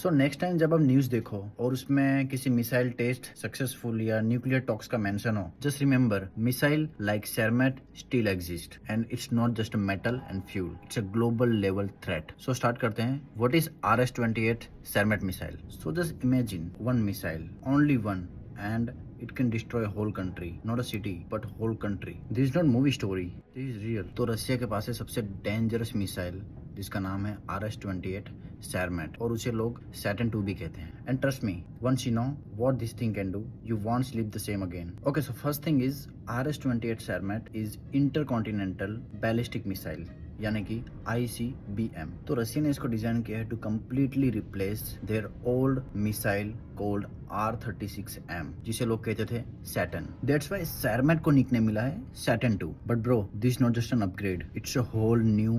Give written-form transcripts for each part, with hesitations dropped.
So next time जब आप news देखो और उसमें किसी मिसाइल टेस्ट सक्सेसफुल या न्यूक्लियर टॉक्स का मेंशन हो, just remember missile like Sarmat still exist and it's not just a metal and fuel, it's a global level threat. So start करते हैं। What is RS-28 Sarmat missile? So just imagine one missile, only one, and it can destroy a whole country, not a city but whole country. This is not movie story, this is real. तो Russia के पास है सबसे dangerous missile जिसका नाम है RS-28 सरमेट और उसे लोग सैटर्न 2 भी कहते हैं। And trust me, once you know what this thing can do, you won't sleep the same again. Okay, so first thing is RS-28 सरमेट is intercontinental ballistic missile, यानी कि ICBM। तो रशिया ने इसको डिजाइन किया है to completely replace their old missile called R-36M, जिसे लोग कहते थे सैटर्न। दैट्स व्हाई सरमेट को निकनेम मिला है Satan 2। But bro, this not just an upgrade, it's a whole new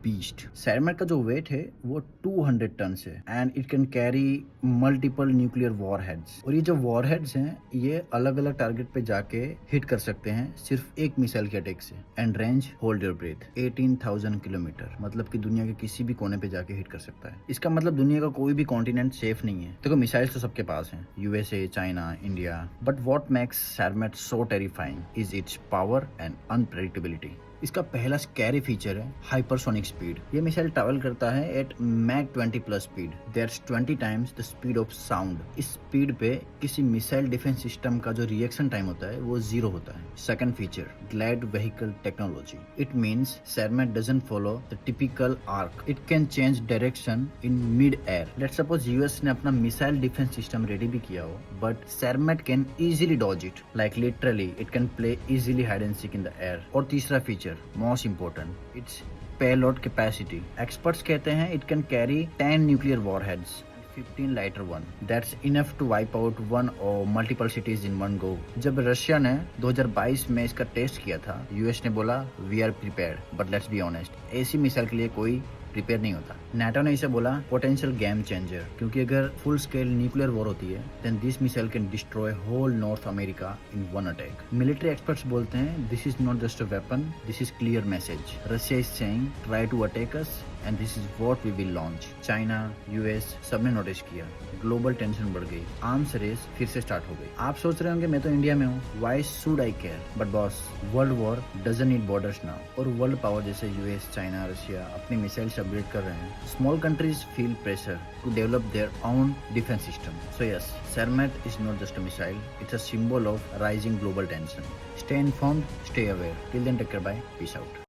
beast. Sarmat का जो वेट है वो 200 टन है and it can carry multiple nuclear warheads. और ये जो वॉरहेड्स हैं ये अलग अलग टारगेट पे जाके हिट कर सकते हैं सिर्फ एक मिसाइल के अटैक से। And range, hold your breath, 18,000 kilometre, मतलब कि दुनिया के किसी भी कोने पे जाके हिट कर सकता है। इसका मतलब दुनिया का कोई भी कॉन्टिनेंट सेफ नहीं है। देखो मिसाइल्स तो सबके पास हैं, USA, China, India, but what makes Sarmat so terrifying is its power and unpredictability. इसका पहला स्कैरी फीचर है हाइपरसोनिक स्पीड। ये मिसाइल ट्रैवल करता है at mach 20 plus speed, that's 20 times the speed of sound. इस स्पीड पे किसी missile defence system का जो रिएक्शन टाइम होता है वो 0 होता है। Second feature, glide vehicle technology. It means Sarmat doesn't follow the typical arc, it can change direction in mid air. Let's suppose US ने अपना मिसाइल डिफेंस सिस्टम रेडी भी किया हो, but Sarmat can easily dodge it, like literally it can play easily hide and seek in the air. और तीसरा feature, most important, it's payload capacity. Experts कहते हैं it can carry 10 nuclear warheads, 15 lighter one. That's enough to wipe out one or multiple cities in one go. जब Russia ने 2022 में इसका test किया था, यूएस ने बोला we are prepared, but let's be honest, ऐसी मिसाइल के लिए कोई प्रिपेयर नहीं होता। नाटो ने इसे बोला पोटेंशियल गेम चेंजर, क्योंकि अगर फुल स्केल न्यूक्लियर वॉर होती है then this missile can destroy whole North America in one attack. Military experts बोलते हैं this is not just a weapon, this is clear message. Russia is saying try to attack us and this is what we will launch. China, US सबने notice किया, global tension बढ़ गई, arms race फिर से start हो गई। आप सोच रहे होंगे मैं तो इंडिया में हूँ, why should I care? But boss, world war doesn't need borders now. और वर्ल्ड पावर जैसे यूएस, चाइना, रशिया अपनी मिसाइल्स अपग्रेड कर रहे हैं। Small countries feel pressure to develop their own defence system. So yes, Sarmat is not just a missile, it's a symbol of rising global tension. Stay informed, stay aware. Till then take care, bye, peace out.